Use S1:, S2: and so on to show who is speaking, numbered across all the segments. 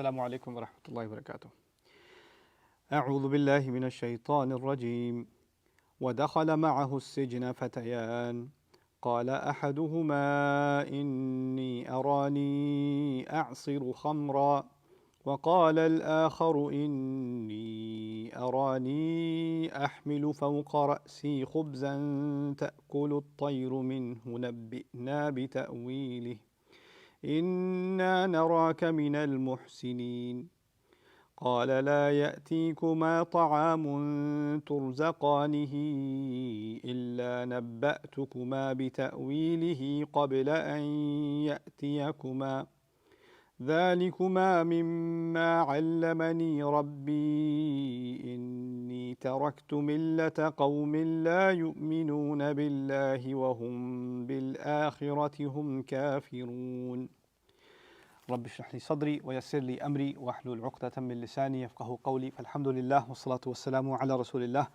S1: Assalamu alaikum wa rahmatullahi wa barakatuh. أعوذ بالله من الشيطان الرجيم ودخل معه السجن فتيان قال أحدهما إني أراني أعصر خمرا وقال الآخر إني أراني أحمل فوق رأسي خبزا تأكل الطير منه نبئنا بتأويله إنا نراك من المحسنين قال لا يأتيكما طعام ترزقانه إلا نبأتكما بتأويله قبل أن يأتيكما ذلكما مما علمني ربي إني تركت ملة قوم لا يؤمنون بالله وهم بالآخرة هم كافرون رب اشرح لي صدري ويسر لي أمري واحلل عقدة من لساني يفقه قولي فالحمد لله والصلاة والسلام على رسول الله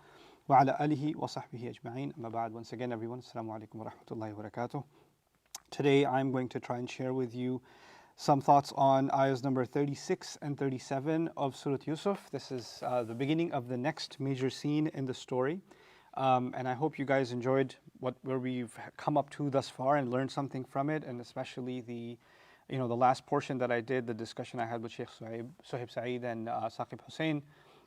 S1: وعلى آله وصحبه أجمعين أما بعد. Once again everyone, Assalamu alaikum wa rahmatullahi wa barakatuh. Today I'm going to try and share with you some thoughts on ayahs number 36 and 37 of Surah Yusuf. This is the beginning of the next major scene in the story. And I hope you guys enjoyed where we've come up to thus far and learned something from it, and especially the last portion that I did, the discussion I had with Sheikh Suhaib Saeed and Saqib Hussein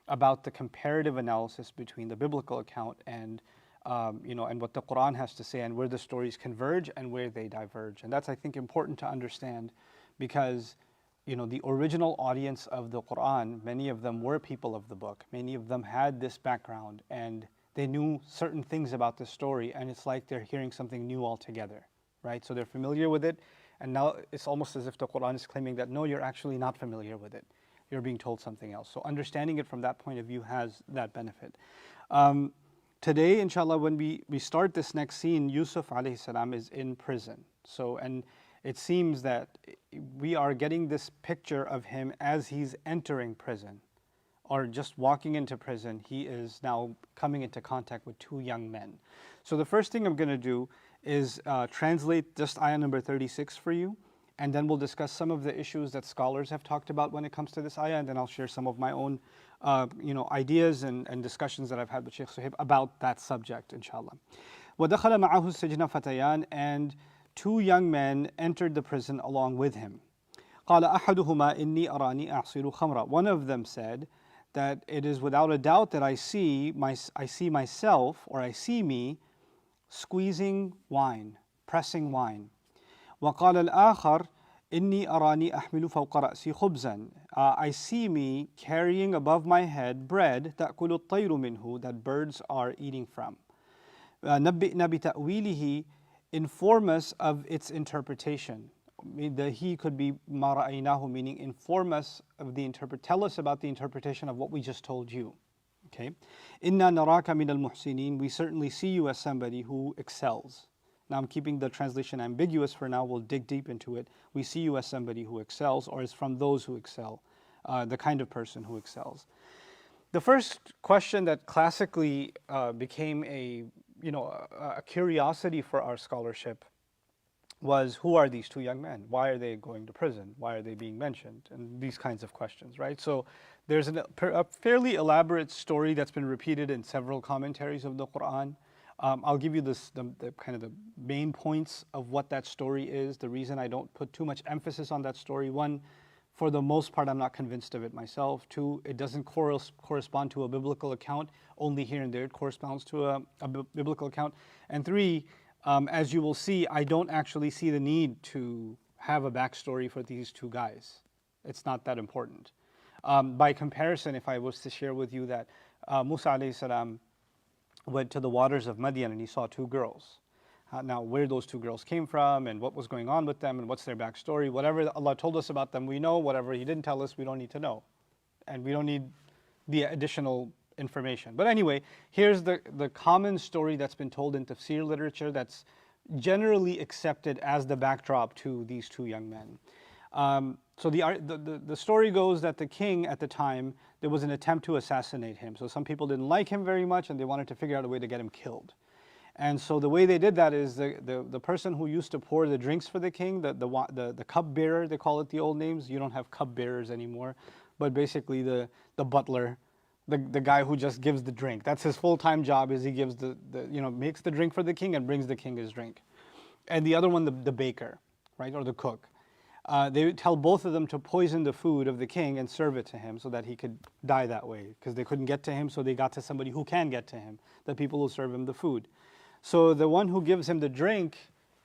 S1: about the comparative analysis between the biblical account and and what the Quran has to say, and where the stories converge and where they diverge. And that's, I think, important to understand, because the original audience of the Quran, many of them were people of the book. Many of them had this background and they knew certain things about the story, and it's like they're hearing something new altogether, right? So they're familiar with it, and now it's almost as if the Quran is claiming that no, you're actually not familiar with it. You're being told something else. So understanding it from that point of view has that benefit. Today, inshallah, when we start this next scene, Yusuf alayhi salam is in prison. And it seems that we are getting this picture of him as he's entering prison, or just walking into prison. He is now coming into contact with two young men. So the first thing I'm going to do is translate just ayah number 36 for you, and then we'll discuss some of the issues that scholars have talked about when it comes to this ayah, and then I'll share some of my own ideas and discussions that I've had with Sheikh Suhaib about that subject, inshallah. وَدَخَلَ مَعَهُ السِّجْنَ فَتَيَانِ, and two young men entered the prison along with him. قَالَ أَحَدُهُمَا إِنِّي أَرَانِي أَعْصِرُ خَمْرًا. One of them said that it is without a doubt that I see myself, or I see me squeezing wine, pressing wine. وقال الآخر إني أراني أحمل فوق رأسي خبزا. I see me carrying above my head bread تأكل الطير منه, that birds are eating from. نبئنا بتأويله, inform us of its interpretation. The he could be ما رأيناه, meaning inform us of tell us about the interpretation of what we just told you. Okay. إِنَّا نَرَاكَ مِنَ الْمُحْسِنِينَ. We certainly see you as somebody who excels. Now I'm keeping the translation ambiguous for now, we'll dig deep into it. We see you as somebody who excels, or is from those who excel, the kind of person who excels. The first question that classically became a curiosity for our scholarship was, who are these two young men? Why are they going to prison? Why are they being mentioned? And these kinds of questions, right? So there's a fairly elaborate story that's been repeated in several commentaries of the Quran. I'll give you the kind of the main points of what that story is. The reason I don't put too much emphasis on that story: one, for the most part, I'm not convinced of it myself. Two, it doesn't correspond to a biblical account. Only here and there it corresponds to a biblical account. And three, as you will see, I don't actually see the need to have a backstory for these two guys. It's not that important. By comparison, if I was to share with you that Musa alayhi salam went to the waters of Madian and he saw two girls. Now, where those two girls came from and what was going on with them and what's their backstory, whatever Allah told us about them, we know. Whatever He didn't tell us, we don't need to know. And we don't need the additional information. But anyway, here's the common story that's been told in tafsir literature that's generally accepted as the backdrop to these two young men. So the story goes that the king at the time, there was an attempt to assassinate him. So some people didn't like him very much and they wanted to figure out a way to get him killed. And so the way they did that is the person who used to pour the drinks for the king, the cupbearer, they call it the old names. You don't have cupbearers anymore, but basically the butler, the guy who just gives the drink. That's his full-time job, is he gives makes the drink for the king and brings the king his drink. And the other one, the baker, right, or the cook. They tell both of them to poison the food of the king and serve it to him so that he could die that way, because they couldn't get to him, so they got to somebody who can get to him, the people who serve him the food. So the one who gives him the drink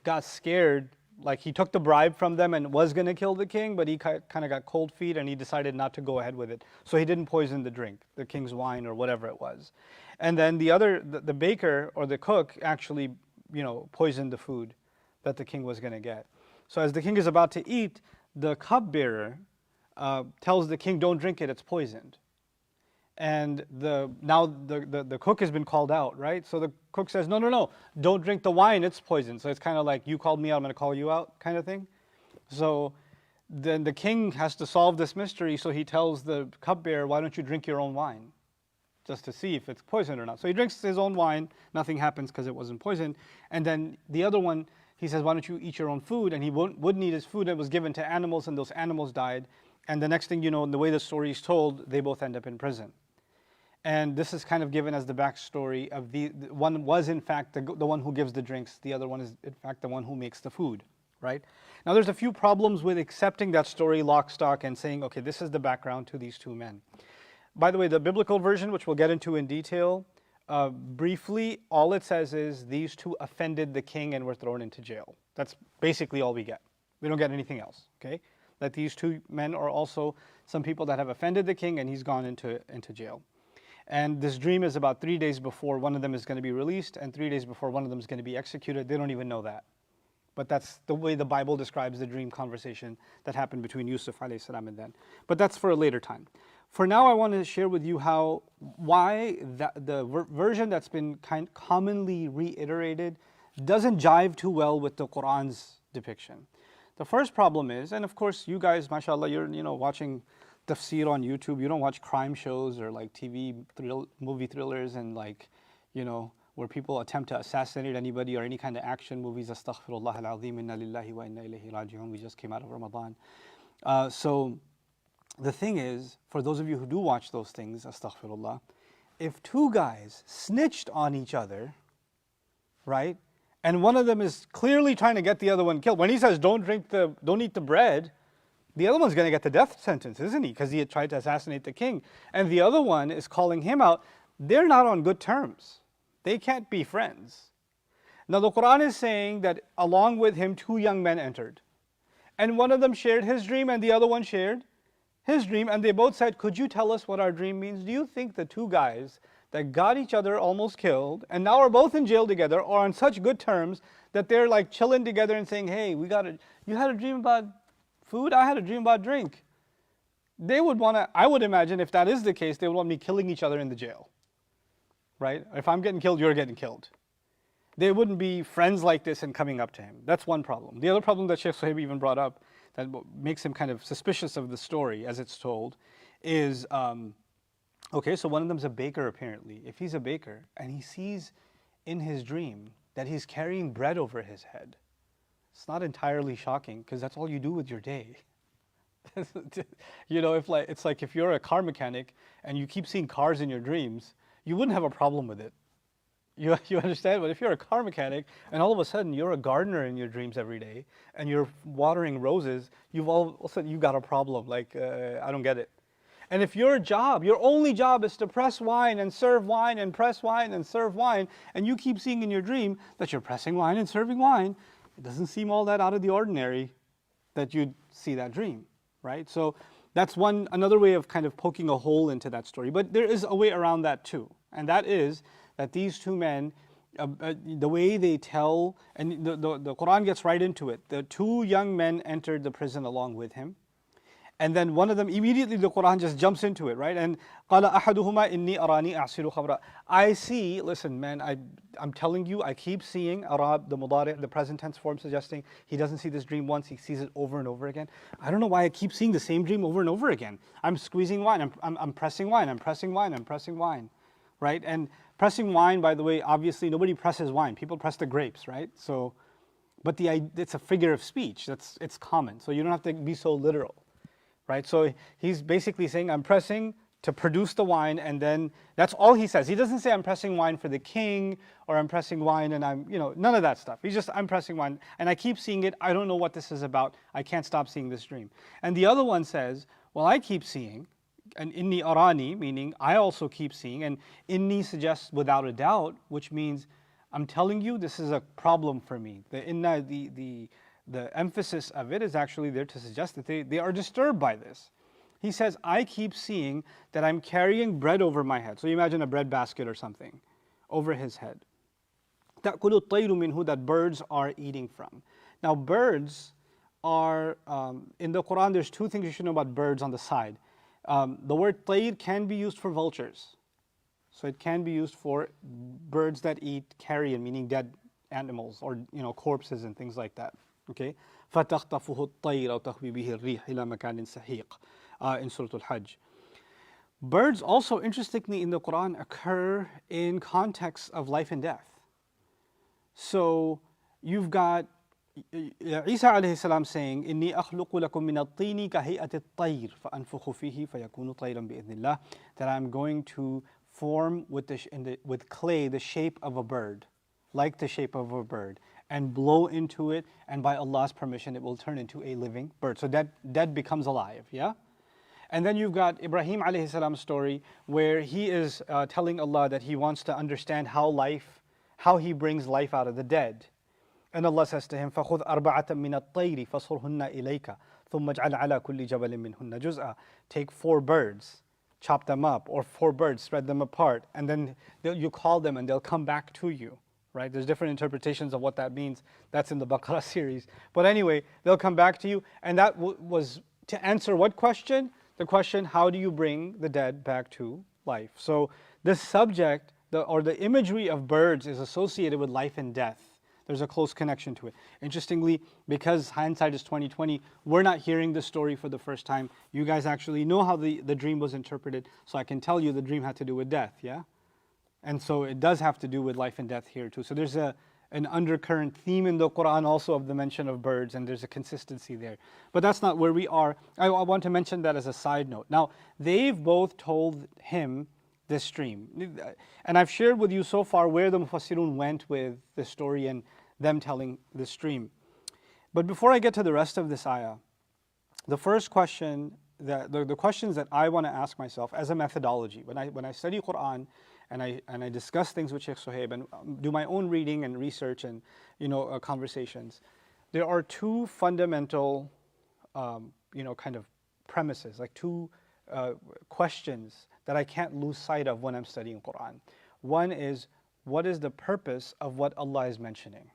S1: got scared, like he took the bribe from them and was going to kill the king, but he kind of got cold feet and he decided not to go ahead with it. So he didn't poison the drink, the king's wine or whatever it was. And then the baker or the cook actually, poisoned the food that the king was going to get. So as the king is about to eat, the cupbearer tells the king, don't drink it, it's poisoned. And now the cook has been called out, right? So the cook says, no, don't drink the wine, it's poison. So it's kind of like, you called me out, I'm going to call you out kind of thing. So then the king has to solve this mystery, so he tells the cupbearer, why don't you drink your own wine? Just to see if it's poisoned or not. So he drinks his own wine, nothing happens because it wasn't poisoned. And then the other one, he says, why don't you eat your own food? And he wouldn't eat his food. It was given to animals, and those animals died. And the next thing you know, in the way the story is told, they both end up in prison. And this is kind of given as the backstory of the one was in fact the one who gives the drinks. The other one is in fact the one who makes the food, right? Now there's a few problems with accepting that story lock, stock, and saying, okay, this is the background to these two men. By the way, the biblical version, which we'll get into in detail, briefly, all it says is these two offended the king and were thrown into jail. That's basically all we get. We don't get anything else, okay? That these two men are also some people that have offended the king and he's gone into jail. And this dream is about 3 days before one of them is going to be released and 3 days before one of them is going to be executed. They don't even know that. But that's the way the Bible describes the dream conversation that happened between Yusuf alayhi salam and then. But that's for a later time. For now, I want to share with you why the version that's been commonly reiterated doesn't jive too well with the Quran's depiction. The first problem is, and of course you guys, mashallah, you're watching tafsir on YouTube. You don't watch crime shows or like movie thrillers and where people attempt to assassinate anybody, or any kind of action movies. Astaghfirullah al-azim, inna lillahi wa inna ilayhi raji'un. We just came out of Ramadan. So the thing is, for those of you who do watch those things, astaghfirullah, if two guys snitched on each other, right, and one of them is clearly trying to get the other one killed, when he says don't eat the bread, the other one's going to get the death sentence, isn't he? Because he had tried to assassinate the king. And the other one is calling him out. They're not on good terms. They can't be friends. Now the Quran is saying that along with him, two young men entered. And one of them shared his dream and the other one shared his dream. And they both said, could you tell us what our dream means? Do you think the two guys that got each other almost killed and now are both in jail together are on such good terms that they're like chilling together and saying, hey, you had a dream about food? I had a dream about drink. They would want to, I would imagine if that is the case, they would want me killing each other in the jail. Right? If I'm getting killed, you're getting killed. They wouldn't be friends like this and coming up to him. That's one problem. The other problem that Sheikh Suhaib even brought up that makes him kind of suspicious of the story as it's told is, okay, so one of them's a baker apparently. If he's a baker and he sees in his dream that he's carrying bread over his head, it's not entirely shocking because that's all you do with your day. It's like if you're a car mechanic and you keep seeing cars in your dreams, you wouldn't have a problem with it. You understand? But if you're a car mechanic and all of a sudden you're a gardener in your dreams every day and you're watering roses, all of a sudden you've got a problem. Like, I don't get it. And if your only job is to press wine and serve wine and press wine and serve wine, and you keep seeing in your dream that you're pressing wine and serving wine, it doesn't seem all that out of the ordinary that you'd see that dream, right? So that's another way of kind of poking a hole into that story. But there is a way around that too. And that is that these two men, the way they tell, and the Quran gets right into it. The two young men entered the prison along with him. And then one of them, immediately the Quran just jumps into it, right? And قَالَ أَحَدُهُمَا إِنِّي أَرَانِي أَعْصِرُ خَمْرًا. I see, listen man, I'm telling you, I keep seeing Arab, the Mudari', the present tense form suggesting he doesn't see this dream once, he sees it over and over again. I don't know why I keep seeing the same dream over and over again. I'm squeezing wine, I'm pressing wine, I'm pressing wine, I'm pressing wine, right? And Pressing wine, by the way, obviously nobody presses wine. People press the grapes, right? So, but it's a figure of speech. It's common. So you don't have to be so literal, right? So he's basically saying, I'm pressing to produce the wine, and then that's all he says. He doesn't say I'm pressing wine for the king, or I'm pressing wine and I'm, none of that stuff. He's just, I'm pressing wine and I keep seeing it. I don't know what this is about. I can't stop seeing this dream. And the other one says, well, I keep seeing, and inni arani, meaning I also keep seeing, and inni suggests without a doubt, which means I'm telling you this is a problem for me. The inna, the emphasis of it is actually there to suggest that they are disturbed by this. He says, I keep seeing that I'm carrying bread over my head. So you imagine a bread basket or something over his head. تَأْكُلُ الطَّيْرُ مِنْهُ, that birds are eating from. Now birds are, in the Quran there's two things you should know about birds on the side. The word طَيْر can be used for vultures. So it can be used for birds that eat carrion, meaning dead animals or corpses and things like that. Okay? فَتَخْطَفُهُ الطَّيْرُ أَوْ تَهْوِي بِهِ الرِّيحُ إِلَى مَكَانٍ سَحِيقٍ in Surah Al-Hajj. Birds also, interestingly, in the Quran occur in context of life and death. So you've got Isa alayhi salam saying, إِنِّي أَخْلُقُ لَكُم مِّنَ الطِّينِ كَهَيْئَةِ الطَّيْرِ فَأَنفُخُ فِيهِ فَيَكُونُ طَيْرًا بِإِذْنِ اللَّهِ, that I'm going to form with clay the shape of a bird, like the shape of a bird, and blow into it, and by Allah's permission it will turn into a living bird. So dead becomes alive, yeah? And then you've got Ibrahim alayhi salam's story where he is telling Allah that he wants to understand how he brings life out of the dead. And Allah says to him, فَخُذْ أَرْبَعَةً مِّنَ الطَّيْرِ فَصُرْهُنَّ إِلَيْكَ ثُمَّ اجْعَلْ عَلَى كُلِّ جَبَلٍ مِّنْهُنَّ جُزْءًا. Take 4 birds, chop them up, or 4 birds, spread them apart, and then you call them and they'll come back to you. Right? There's different interpretations of what that means. That's in the Baqarah series. But anyway, they'll come back to you. And that was to answer what question? The question, how do you bring the dead back to life? So this subject, or the imagery of birds, is associated with life and death. There's a close connection to it. Interestingly, because hindsight is 20/20, we're not hearing the story for the first time. You guys actually know how the dream was interpreted, so I can tell you the dream had to do with death, yeah? And so it does have to do with life and death here too. So there's an undercurrent theme in the Quran also of the mention of birds, and there's a consistency there. But that's not where we are. I want to mention that as a side note. Now, they've both told him this dream. And I've shared with you so far where the Mufassirun went with the story and them telling this dream. But before I get to the rest of this ayah, the first question, the questions that I want to ask myself as a methodology, when I study Quran, and I discuss things with Sheikh Suhaib and do my own reading and research and conversations, there are 2 fundamental kind of premises, like 2 questions that I can't lose sight of when I'm studying Quran. One is, what is the purpose of what Allah is mentioning?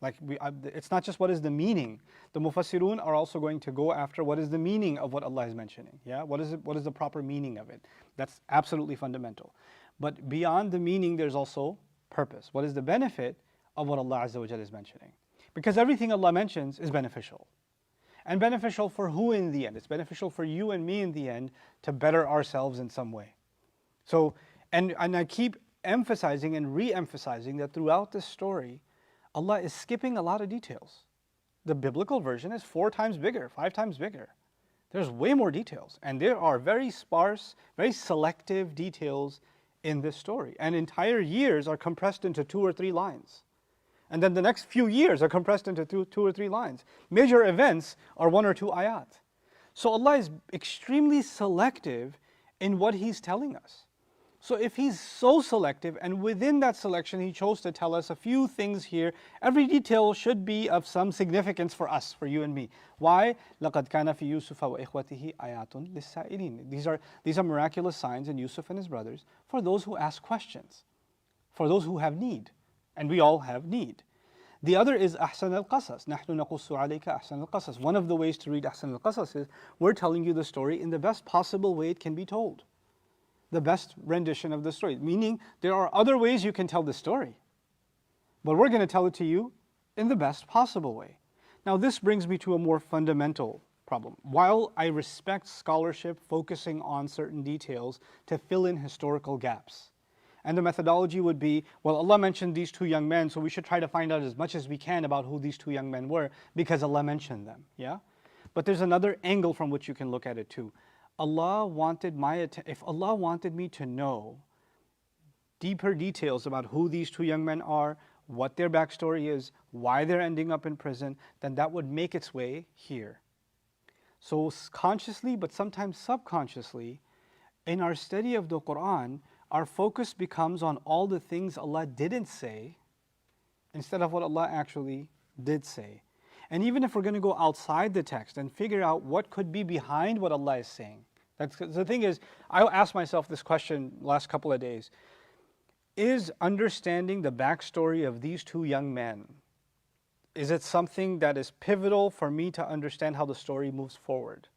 S1: It's not just what is the meaning. The Mufassirun are also going to go after what is the meaning of what Allah is mentioning. Yeah, what is the proper meaning of it? That's absolutely fundamental. But beyond the meaning, there's also purpose. What is the benefit of what Allah Azza wa Jalla is mentioning? Because everything Allah mentions is beneficial. And beneficial for who in the end? It's beneficial for you and me in the end to better ourselves in some way. So, and I keep emphasizing and re-emphasizing that throughout this story, Allah is skipping a lot of details. The biblical version is 4 times bigger, 5 times bigger. There's way more details. And there are very sparse, very selective details in this story. And entire years are compressed into 2 or 3 lines. And then the next few years are compressed into 2 or 3 lines. Major events are 1 or 2 ayat. So Allah is extremely selective in what He's telling us. So if He's so selective, and within that selection He chose to tell us a few things here, every detail should be of some significance for us, for you and me. Why? لَقَدْ كَانَ فِي يُوسُفَ وَإِخْوَتِهِ آيَاتٌ لِلسَّائِلِينَ. These are miraculous signs in Yusuf and his brothers for those who ask questions, for those who have need. And we all have need. The other is أحسن القصص. نحن نقص عليك أحسن القصص. One of the ways to read أحسن القصص is we're telling you the story in the best possible way it can be told. The best rendition of the story. Meaning there are other ways you can tell the story, but we're going to tell it to you in the best possible way. Now this brings me to a more fundamental problem. While I respect scholarship focusing on certain details to fill in historical gaps, And the methodology would be, well, Allah mentioned these two young men, so we should try to find out as much as we can about who these two young men were because Allah mentioned them. Yeah? But there's another angle from which you can look at it too. If Allah wanted me to know deeper details about who these two young men are, what their backstory is, why they're ending up in prison, then that would make its way here. So consciously, but sometimes subconsciously, in our study of the Quran, our focus becomes on all the things Allah didn't say instead of what Allah actually did say. And even if we're going to go outside the text and figure out what could be behind what Allah is saying, the thing is, I asked myself this question last couple of days. Is understanding the backstory of these two young men, is it something that is pivotal for me to understand how the story moves forward?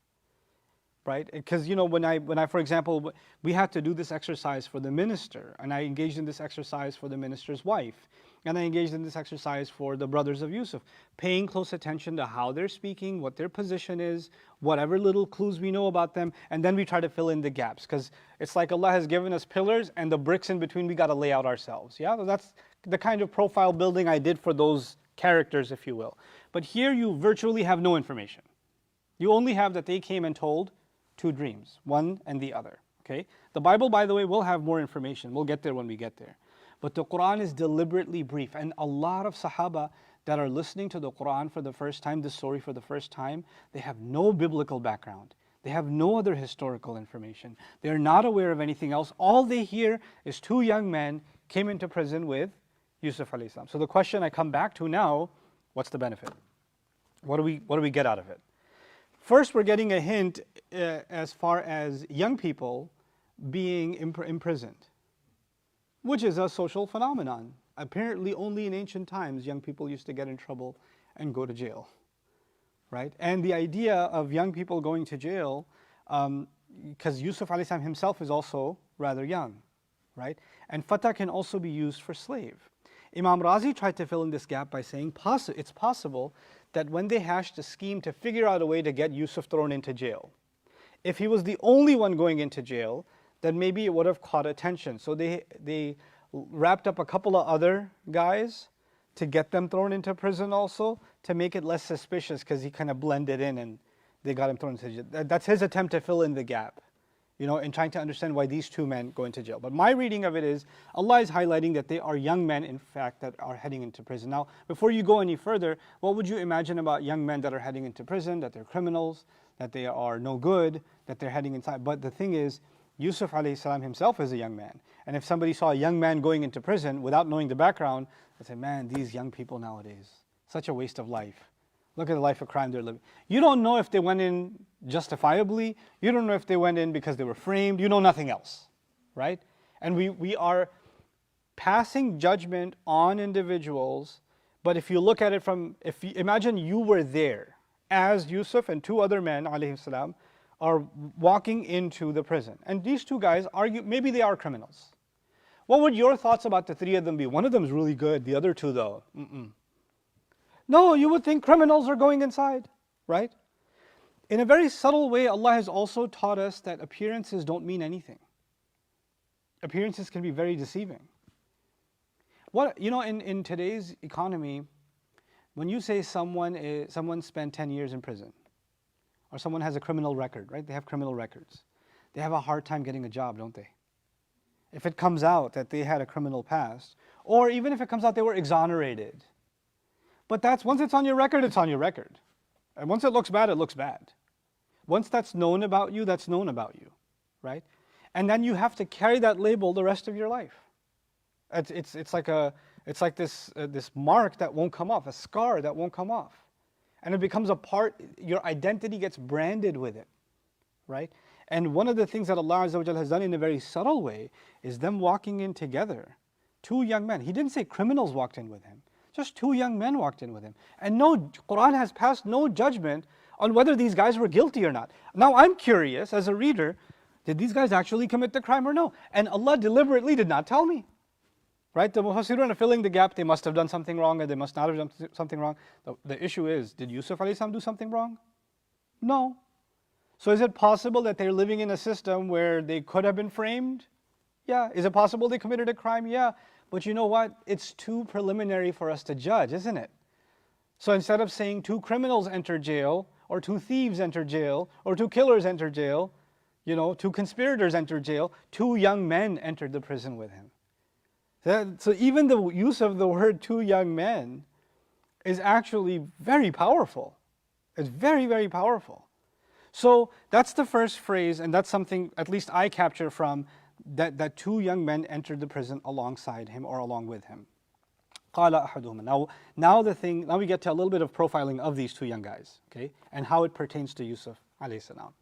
S1: Right? Because when I, for example, we had to do this exercise for the minister, and I engaged in this exercise for the minister's wife, and I engaged in this exercise for the brothers of Yusuf, paying close attention to how they're speaking, what their position is, whatever little clues we know about them, and then we try to fill in the gaps. Because it's like Allah has given us pillars, and the bricks in between we got to lay out ourselves. Yeah, that's the kind of profile building I did for those characters, if you will. But here you virtually have no information. You only have that they came and told two dreams, one and the other. Okay? The Bible, by the way, will have more information. We'll get there when we get there. But the Quran is deliberately brief. And a lot of Sahaba that are listening to the Quran for the first time, this story for the first time, they have no biblical background. They have no other historical information. They're not aware of anything else. All they hear is two young men came into prison with Yusuf alayhi salam. So the question I come back to now, what's the benefit? What do we get out of it? First, we're getting a hint as far as young people being imprisoned, which is a social phenomenon. Apparently, only in ancient times, young people used to get in trouble and go to jail, right? And the idea of young people going to jail, because Yusuf alayhi salam himself is also rather young, right? And fatah can also be used for slave. Imam Razi tried to fill in this gap by saying it's possible that when they hashed a scheme to figure out a way to get Yusuf thrown into jail, if he was the only one going into jail, then maybe it would have caught attention. So they wrapped up a couple of other guys to get them thrown into prison also, to make it less suspicious because he kind of blended in and they got him thrown into jail. That's his attempt to fill in the gap, in trying to understand why these two men go into jail. But my reading of it is, Allah is highlighting that they are young men, in fact, that are heading into prison. Now, before you go any further, what would you imagine about young men that are heading into prison, that they're criminals, that they are no good, that they're heading inside? But the thing is, Yusuf alayhi salam himself is a young man. And if somebody saw a young man going into prison without knowing the background, they'd say, man, these young people nowadays, such a waste of life. Look at the life of crime they're living. You don't know if they went in justifiably. You don't know if they went in because they were framed. You know nothing else, right? And we are passing judgment on individuals, but if you look at it imagine you were there as Yusuf and two other men, alayhi salam, are walking into the prison. And these two guys argue, maybe they are criminals. What would your thoughts about the three of them be? One of them is really good, the other two though, No, you would think criminals are going inside, right? In a very subtle way, Allah has also taught us that appearances don't mean anything. Appearances can be very deceiving. In today's economy, when you say someone spent 10 years in prison, or someone has a criminal record, right? They have criminal records. They have a hard time getting a job, don't they? If it comes out that they had a criminal past, or even if it comes out they were exonerated. But once it's on your record, it's on your record. And once it looks bad, it looks bad. Once that's known about you, that's known about you, right? And then you have to carry that label the rest of your life. It's like this mark that won't come off, a scar that won't come off. And it becomes a part, your identity gets branded with it, right? And one of the things that Allah Azza wa Jalla has done in a very subtle way is them walking in together. Two young men. He didn't say criminals walked in with him. Just two young men walked in with him. And Quran has passed no judgment on whether these guys were guilty or not. Now I'm curious as a reader, did these guys actually commit the crime or no? And Allah deliberately did not tell me. Right? The Mufassirun are filling the gap. They must have done something wrong or they must not have done something wrong. The issue is, did Yusuf alayhi salam do something wrong? No. So is it possible that they're living in a system where they could have been framed? Yeah. Is it possible they committed a crime? Yeah. But you know what? It's too preliminary for us to judge, isn't it? So instead of saying 2 criminals enter jail, or 2 thieves enter jail, or 2 killers enter jail, 2 conspirators enter jail, 2 young men entered the prison with him. So even the use of the word 2 young men is actually very powerful. It's very, very powerful. So that's the first phrase, and that's something at least I capture from that 2 young men entered the prison alongside him or along with him. قال أحدهما. Now we get to a little bit of profiling of these 2 young guys, okay, and how it pertains to Yusuf alayhi salam.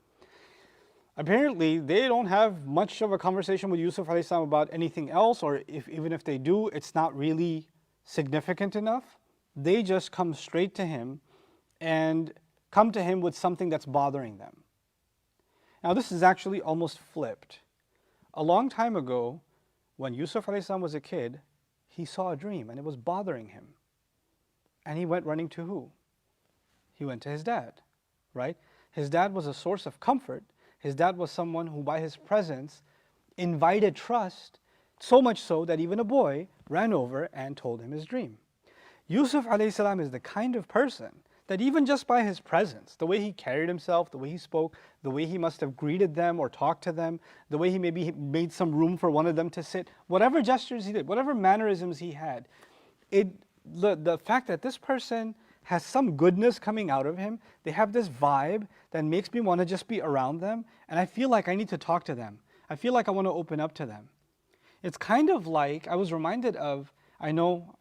S1: Apparently, they don't have much of a conversation with Yusuf alayhi salam about anything else, or even if they do, it's not really significant enough. They just come straight to him and come to him with something that's bothering them. Now, this is actually almost flipped. A long time ago, when Yusuf alayhi salam was a kid, he saw a dream and it was bothering him. And he went running to who? He went to his dad, right? His dad was a source of comfort. His dad was someone who, by his presence, invited trust, so much so that even a boy ran over and told him his dream. Yusuf alayhi salam is the kind of person that even just by his presence, the way he carried himself, the way he spoke, the way he must have greeted them or talked to them, the way he maybe made some room for one of them to sit, whatever gestures he did, whatever mannerisms he had, the fact that this person has some goodness coming out of him, they have this vibe that makes me want to just be around them, and I feel like I need to talk to them. I feel like I want to open up to them. It's kind of like, I was reminded of, I know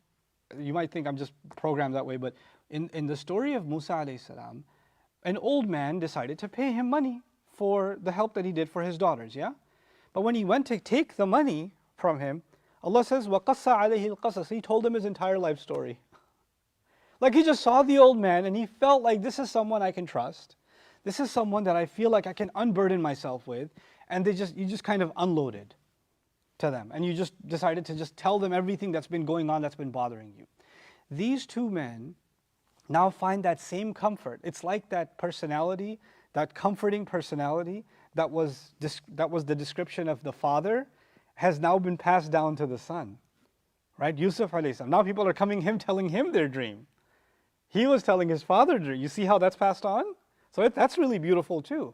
S1: you might think I'm just programmed that way, but in the story of Musa alayhi salam, an old man decided to pay him money for the help that he did for his daughters, yeah? But when he went to take the money from him, Allah says, وَقَصَّ عَلَيْهِ الْقَصَص. He told him his entire life story. Like he just saw the old man and he felt like this is someone I can trust. This is someone that I feel like I can unburden myself with. And you just kind of unloaded to them. And you just decided to just tell them everything that's been going on, that's been bothering you. These 2 men now find that same comfort. It's like that personality, that comforting personality that was the description of the father, has now been passed down to the son. Right? Yusuf alayhi salam. Now people are coming him, telling him their dream. He was telling his father dream. You see how that's passed on? So that's really beautiful too.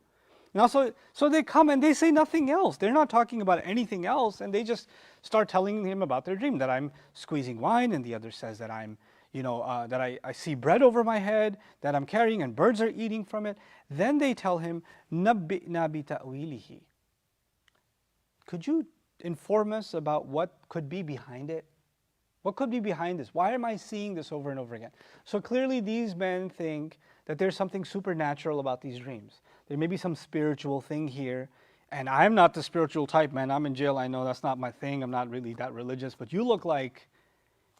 S1: Now, so they come and they say nothing else. They're not talking about anything else, and they just start telling him about their dream, that I'm squeezing wine, and the other says that I'm, that I see bread over my head, that I'm carrying, and birds are eating from it. Then they tell him, نَبِّئْنَا بِتَأْوِيلِهِ. Could you inform us about what could be behind it? What could be behind this? Why am I seeing this over and over again? So clearly these men think that there's something supernatural about these dreams. There may be some spiritual thing here. And I'm not the spiritual type, man. I'm in jail. I know that's not my thing. I'm not really that religious. But you look like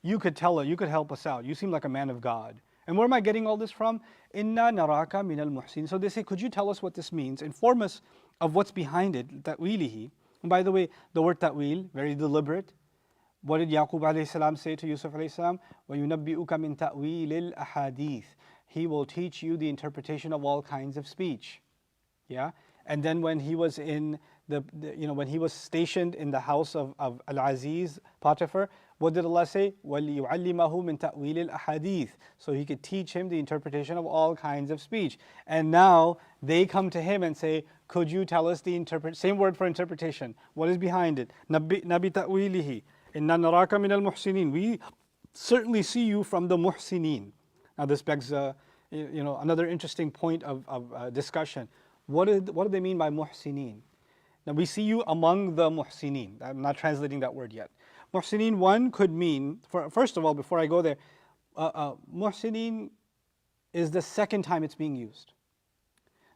S1: you could help us out. You seem like a man of God. And where am I getting all this from? Inna naraka minal muhsin. So they say, could you tell us what this means? Inform us of what's behind it. Ta'wilihi. And by the way, the word ta'wil, very deliberate. What did Yaqub alayhi salam say to Yusuf alayhi salam? وَيُنَبِّئُكَ مِن تَأْوِيلِ الْأَحَادِيثِ. He will teach you the interpretation of all kinds of speech. Yeah? And then when he was in when he was stationed in the house of Al-Aziz, Potiphar, what did Allah say? وَلِيُعَلِّمَهُ مِن تَأْوِيلِ الْأَحَادِيثِ. So he could teach him the interpretation of all kinds of speech. And now they come to him and say, could you tell us the same word for interpretation. What is behind it? نَبِّ تَأْوِيلِهِ إِنَّا نَرَاكَ مِنَ الْمُحْسِنِينَ. We certainly see you from the muhsinin. Now this begs another interesting point of discussion. What do they mean by muhsinin? Now we see you among the muhsinin. I'm not translating that word yet. Muhsinin, one could mean, first of all, before I go there, muhsinin is the second time it's being used.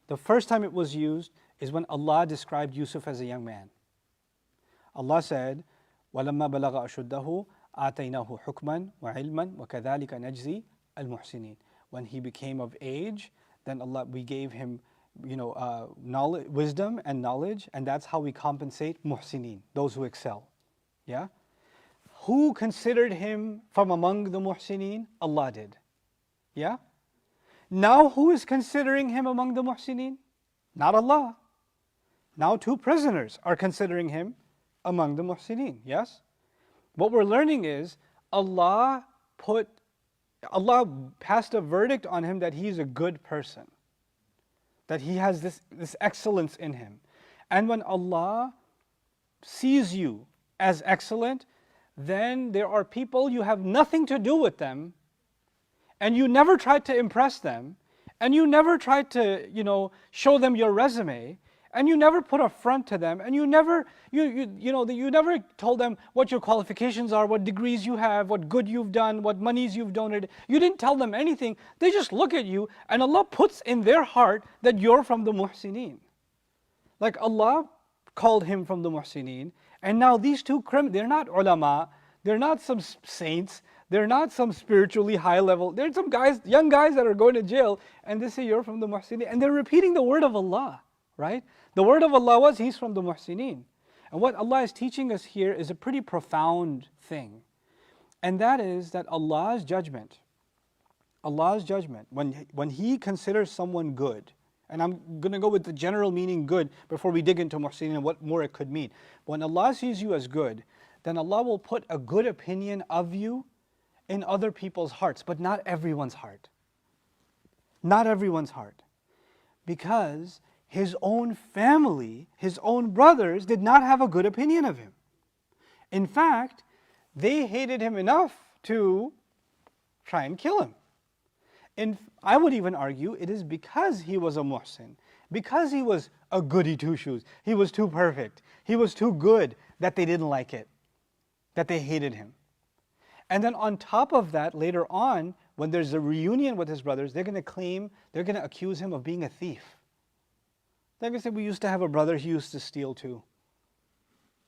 S1: The first time it was used is when Allah described Yusuf as a young man. Allah said, وَلَمَّا بَلَغَ أَشُدَّهُ آتَيْنَاهُ حُكْمًا وَعِلْمًا وَكَذَلِكَ نَجْزِي الْمُحْسِنِينَ. When he became of age, then we gave him knowledge, wisdom and knowledge, and that's how we compensate muhsinin, those who excel. Yeah? Who considered him from among the muhsinin? Allah did. Yeah? Now who is considering him among the muhsinin? Not Allah. Now 2 prisoners are considering him among the muhsineen, yes? What we're learning is Allah passed a verdict on him that he's a good person, that he has this excellence in him. And when Allah sees you as excellent, then there are people you have nothing to do with them, and you never tried to impress them, and you never tried to, show them your resume, and you never put a front to them, and you never told them what your qualifications are, what degrees you have, what good you've done, what monies you've donated. You didn't tell them anything. They just look at you, and Allah puts in their heart that you're from the muhsineen. Like Allah called him from the muhsineen, and now these two they're not ulama, they're not some saints, they're not some spiritually high level, they're some guys, young guys that are going to jail, and they say you're from the muhsineen, and they're repeating the word of Allah, right? The word of Allah was, he's from the muhsineen. And what Allah is teaching us here is a pretty profound thing. And that is that Allah's judgment, when He considers someone good, and I'm going to go with the general meaning good before we dig into muhsineen and what more it could mean. When Allah sees you as good, then Allah will put a good opinion of you in other people's hearts, but not everyone's heart. Not everyone's heart. Because his own family, his own brothers did not have a good opinion of him. In fact, they hated him enough to try and kill him. And I would even argue it is because he was a muhsin, because he was a goody two-shoes, he was too perfect, he was too good, that they didn't like it, that they hated him. And then on top of that, later on, when there's a reunion with his brothers, they're going to accuse him of being a thief. They're going to say, we used to have a brother, he used to steal too.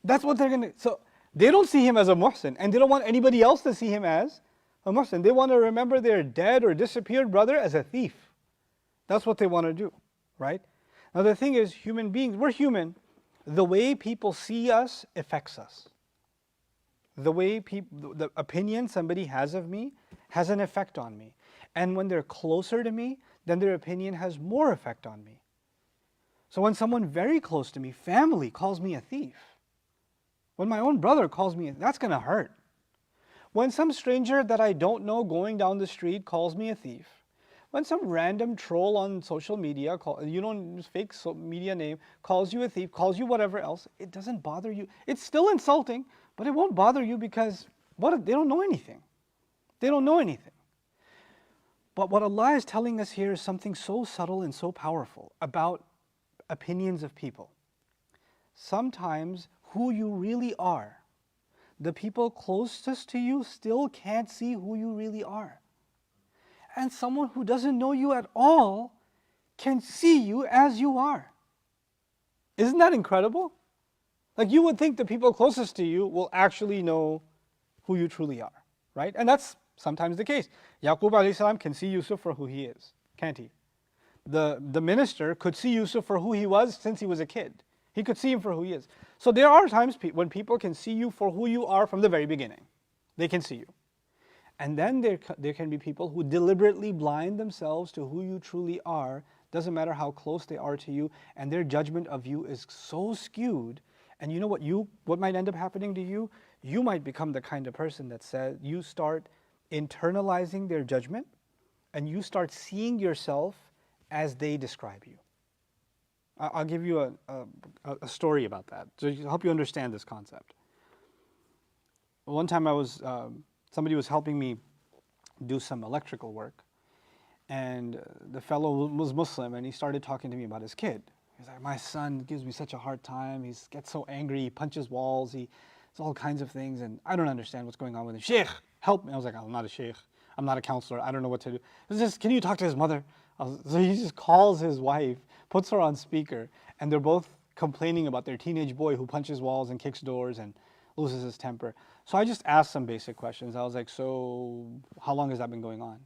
S1: That's what they're going to, so they don't see him as a muhsin, and they don't want anybody else to see him as a muhsin. They want to remember their dead or disappeared brother as a thief. That's what they want to do, right? Now the thing is, human beings, we're human. The way people see us affects us. The opinion somebody has of me has an effect on me. And when they're closer to me, then their opinion has more effect on me. So when someone very close to me, family, calls me a thief, when my own brother calls me, that's going to hurt. When some stranger that I don't know going down the street calls me a thief, when some random troll on social media, fake media name, calls you a thief, calls you whatever else, it doesn't bother you. It's still insulting, but it won't bother you because they don't know anything. They don't know anything. But what Allah is telling us here is something so subtle and so powerful about opinions of people. Sometimes who you really are, the people closest to you still can't see who you really are. And someone who doesn't know you at all can see you as you are. Isn't that incredible? Like, you would think the people closest to you will actually know who you truly are, right? And that's sometimes the case. Yaqub alayhi salam can see Yusuf for who he is, can't he? The minister could see Yusuf for who he was since he was a kid. He could see him for who he is. So there are times when people can see you for who you are from the very beginning. They can see you. And then there can be people who deliberately blind themselves to who you truly are, doesn't matter how close they are to you, and their judgment of you is so skewed. And you know what might end up happening to you? You might become the kind of person that says, you start internalizing their judgment, and you start seeing yourself as they describe you. I'll give you a story about that to help you understand this concept. One time somebody was helping me do some electrical work, and the fellow was Muslim, and he started talking to me about his kid. He's like, my son gives me such a hard time, he gets so angry, he punches walls, he does all kinds of things, and I don't understand what's going on with him. Sheikh, help me. I was like, I'm not a sheikh, I'm not a counselor, I don't know what to do. Can you talk to his mother? So he just calls his wife, puts her on speaker, and they're both complaining about their teenage boy who punches walls and kicks doors and loses his temper. So I just asked some basic questions. I was like, so how long has that been going on?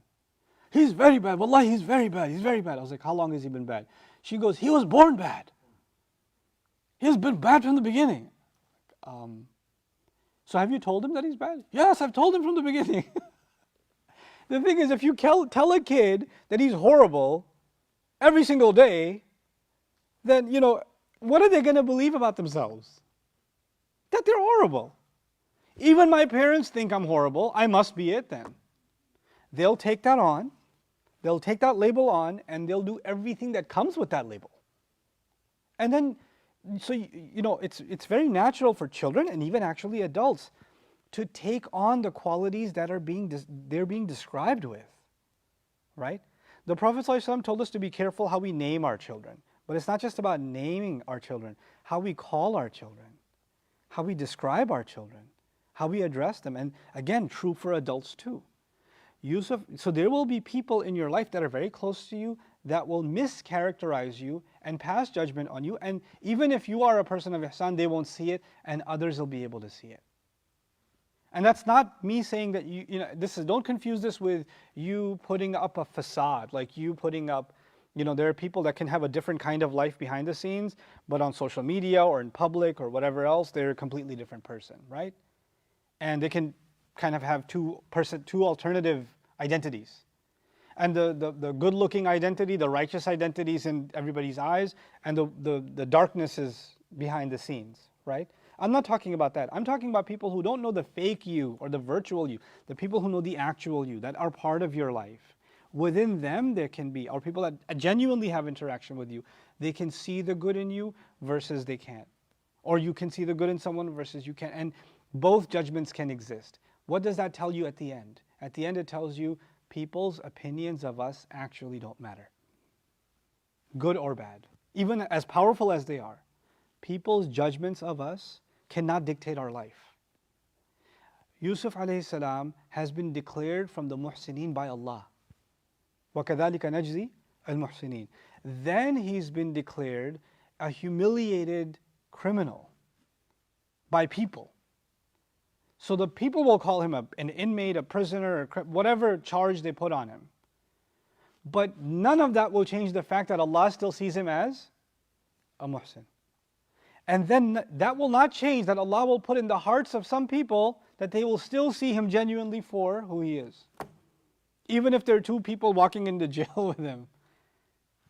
S1: He's very bad. Wallahi, he's very bad. He's very bad. I was like, how long has he been bad? She goes, he was born bad. He has been bad from the beginning. So have you told him that he's bad? Yes, I've told him from the beginning. The thing is, if you tell a kid that he's horrible every single day, then, what are they going to believe about themselves? that they're horrible. Even my parents think I'm horrible. I must be it then. They'll take that on. They'll take that label on, and they'll do everything that comes with that label. And then, so it's very natural for children and even actually adults to take on the qualities that they're being described with, right? The Prophet ﷺ told us to be careful how we name our children. But it's not just about naming our children, how we call our children, how we describe our children, how we address them. And again, true for adults too. Yusuf, so there will be people in your life that are very close to you that will mischaracterize you and pass judgment on you. And even if you are a person of ihsan, they won't see it, and others will be able to see it. And that's not me saying that don't confuse this with you putting up a facade, like you putting up, there are people that can have a different kind of life behind the scenes, but on social media or in public or whatever else, they're a completely different person, right? And they can kind of have two alternative identities. And the good-looking identity, the righteous identity is in everybody's eyes, and the darkness is behind the scenes, right? I'm not talking about that. I'm talking about people who don't know the fake you or the virtual you, the people who know the actual you, that are part of your life. Within them, there can be, or people that genuinely have interaction with you, they can see the good in you versus they can't. Or you can see the good in someone versus you can't. And both judgments can exist. What does that tell you at the end? At the end, it tells you people's opinions of us actually don't matter. Good or bad. Even as powerful as they are, people's judgments of us cannot dictate our life. Yusuf alayhi salam has been declared from the muhsineen by Allah. وَكَذَلِكَ نَجْزِي الْمُحْسِنِينَ. Then he's been declared a humiliated criminal by people. So the people will call him an inmate, a prisoner, or whatever charge they put on him. But none of that will change the fact that Allah still sees him as a muhsin. And then that will not change that Allah will put in the hearts of some people that they will still see him genuinely for who he is. Even if there are two people walking into jail with him.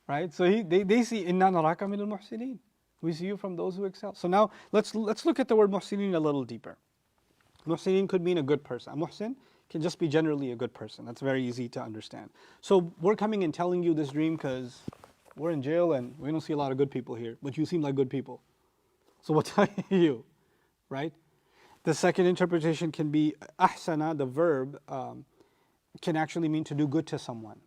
S1: Right? So they see, إِنَّا نَرَاكَ مِنَ الْمُحْسِنِينَ. We see you from those who excel. So now let's look at the word muhsinin a little deeper. Muhsinin could mean a good person. A muhsin can just be generally a good person. That's very easy to understand. So we're coming and telling you this dream because we're in jail and we don't see a lot of good people here, but you seem like good people. So what tell you, right? The second interpretation can be ahsana, the verb, can actually mean to do good to someone.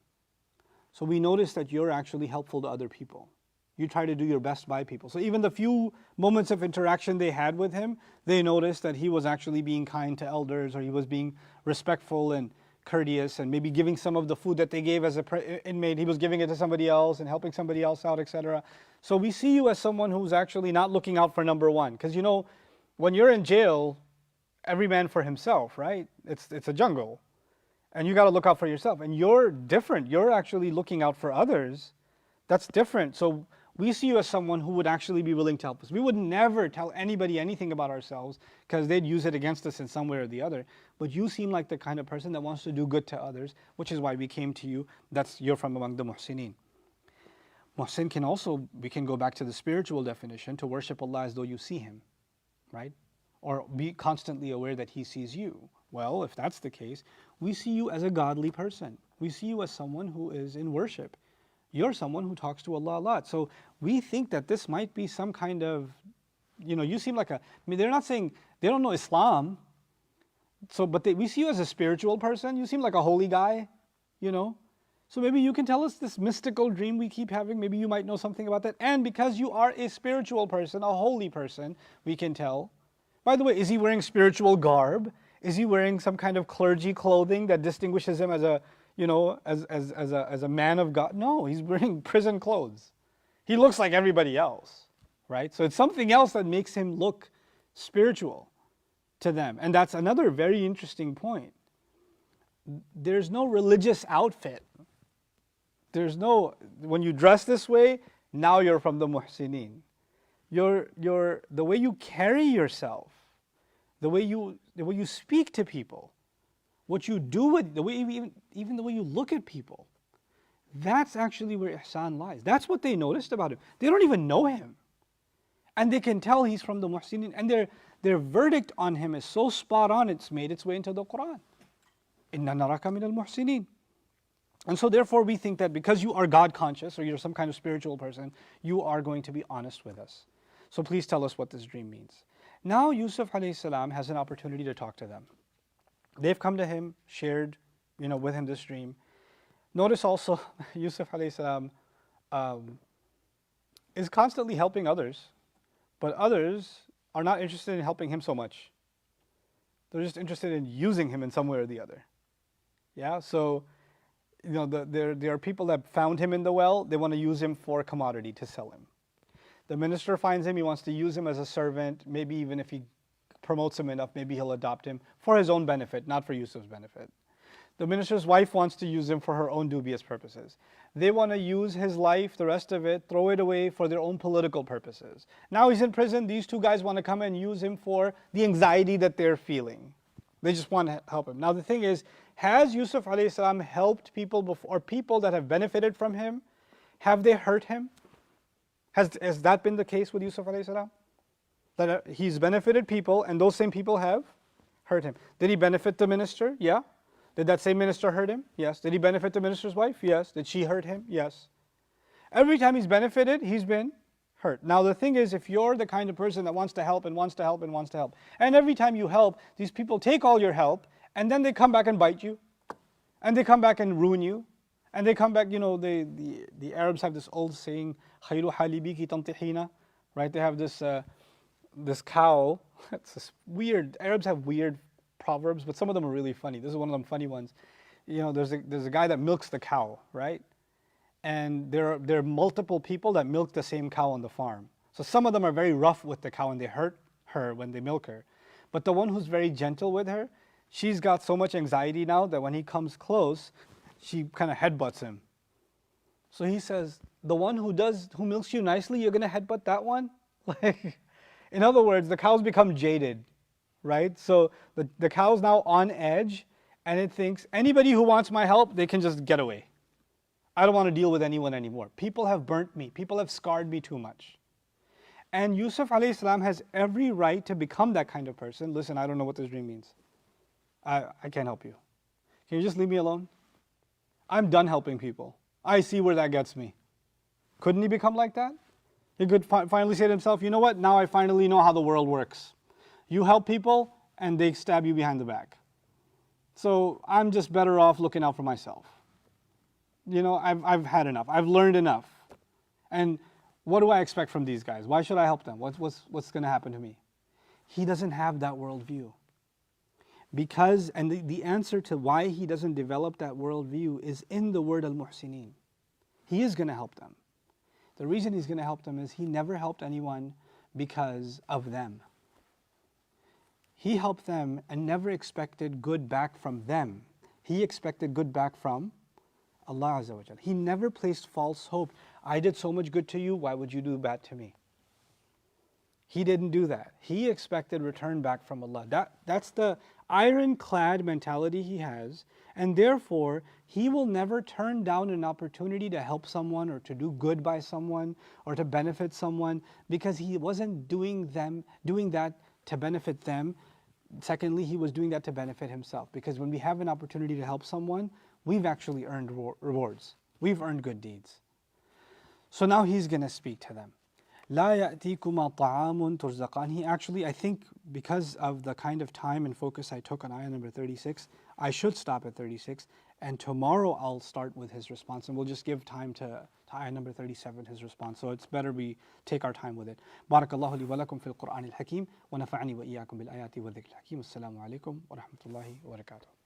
S1: So we notice that you're actually helpful to other people. You try to do your best by people. So even the few moments of interaction they had with him, they noticed that he was actually being kind to elders, or he was being respectful and courteous, and maybe giving some of the food that they gave as an inmate, he was giving it to somebody else and helping somebody else out, etc. So we see you as someone who's actually not looking out for number one. Because when you're in jail, every man for himself, right? It's a jungle. And you got to look out for yourself. And you're different. You're actually looking out for others. That's different. So we see you as someone who would actually be willing to help us. We would never tell anybody anything about ourselves because they'd use it against us in some way or the other. But you seem like the kind of person that wants to do good to others, which is why we came to you. You're from among the muhsinin. Muhsin we can go back to the spiritual definition, to worship Allah as though you see Him, right? Or be constantly aware that He sees you. Well, if that's the case, we see you as a godly person. We see you as someone who is in worship. You're someone who talks to Allah a lot. So we think that this might be some kind of, you seem like they're not saying, they don't know Islam. So, but we see you as a spiritual person. You seem like a holy guy, So maybe you can tell us this mystical dream we keep having. Maybe you might know something about that. And because you are a spiritual person, a holy person, we can tell. By the way, is he wearing spiritual garb? Is he wearing some kind of clergy clothing that distinguishes him as a man of God? No, he's wearing prison clothes. He looks like everybody else, right? So it's something else that makes him look spiritual to them. And that's another very interesting point. There's no religious outfit. When you dress this way, now you're from the muhsinin. The way you carry yourself, the way you speak to people, what you do with even the way you look at people, that's actually where ihsan lies. That's what they noticed about him. They don't even know him, and they can tell he's from the muhsinin. And their verdict on him is so spot on, it's made its way into the Quran. Inna naraka min al-muhsinin. And so therefore we think that because you are God conscious or you're some kind of spiritual person, you are going to be honest with us. So please tell us what this dream means. Now Yusuf alayhi salam has an opportunity to talk to them. They've come to him, shared, with him this dream. Notice also Yusuf alayhi salam is constantly helping others, but others are not interested in helping him so much. They're just interested in using him in some way or the other. Yeah, so there are people that found him in the well, they want to use him for a commodity to sell him. The minister finds him, he wants to use him as a servant, maybe even if he promotes him enough, maybe he'll adopt him for his own benefit, not for Yusuf's benefit. The minister's wife wants to use him for her own dubious purposes. They want to use his life, the rest of it, throw it away for their own political purposes. Now he's in prison, these two guys want to come and use him for the anxiety that they're feeling. They just want to help him. Now the thing is, has Yusuf alayhi salam helped people before, or people that have benefited from him? Have they hurt him? Has that been the case with Yusuf alayhi salam? That he's benefited people and those same people have hurt him. Did he benefit the minister? Yeah. Did that same minister hurt him? Yes. Did he benefit the minister's wife? Yes. Did she hurt him? Yes. Every time he's benefited, he's been hurt. Now the thing is, if you're the kind of person that wants to help and wants to help and wants to help, and every time you help, these people take all your help and then they come back and bite you, and they come back and ruin you, and they come back, the Arabs have this old saying, خَيْرُ حَالِبِكِ تَنْطِحِينَ, right? They have this cow, it's this weird, Arabs have weird proverbs, but some of them are really funny. This is one of them funny ones. There's a guy that milks the cow, right? And there are multiple people that milk the same cow on the farm. So some of them are very rough with the cow and they hurt her when they milk her. But the one who's very gentle with her, she's got so much anxiety now that when he comes close, she kind of headbutts him. So he says, the one who milks you nicely, you're going to headbutt that one? Like, in other words, the cow's become jaded, right? So the cow's now on edge and it thinks, anybody who wants my help, they can just get away. I don't want to deal with anyone anymore. People have burnt me. People have scarred me too much. And Yusuf alayhi salam has every right to become that kind of person. Listen, I don't know what this dream means. I can't help you. Can you just leave me alone? I'm done helping people. I see where that gets me. Couldn't he become like that? He could finally say to himself, you know what? Now I finally know how the world works. You help people and they stab you behind the back. So I'm just better off looking out for myself. I've had enough. I've learned enough. And what do I expect from these guys? Why should I help them? What's going to happen to me? He doesn't have that worldview. Because, and the answer to why he doesn't develop that worldview is in the word al-muhsinin. He is going to help them. The reason he's going to help them is he never helped anyone because of them. He helped them and never expected good back from them. He expected good back from Allah Azza wa Jal. He never placed false hope. I did so much good to you, why would you do bad to me? He didn't do that. He expected return back from Allah. That's the ironclad mentality he has, and therefore he will never turn down an opportunity to help someone or to do good by someone or to benefit someone because he wasn't doing that to benefit them. Secondly, he was doing that to benefit himself, because when we have an opportunity to help someone, we've actually earned rewards. We've earned good deeds. So now he's going to speak to them. لا يأتيكما طعام ترزقان. He actually, I think because of the kind of time and focus I took on ayah number 36, I should stop at 36, and tomorrow I'll start with his response, and we'll just give time to ayah number 37, his response. So it's better we take our time with it. بارك الله لي ولكم في القرآن الحكيم ونفعني وإياكم بالآيات والذكر الحكيم. السلام عليكم ورحمة الله وبركاته.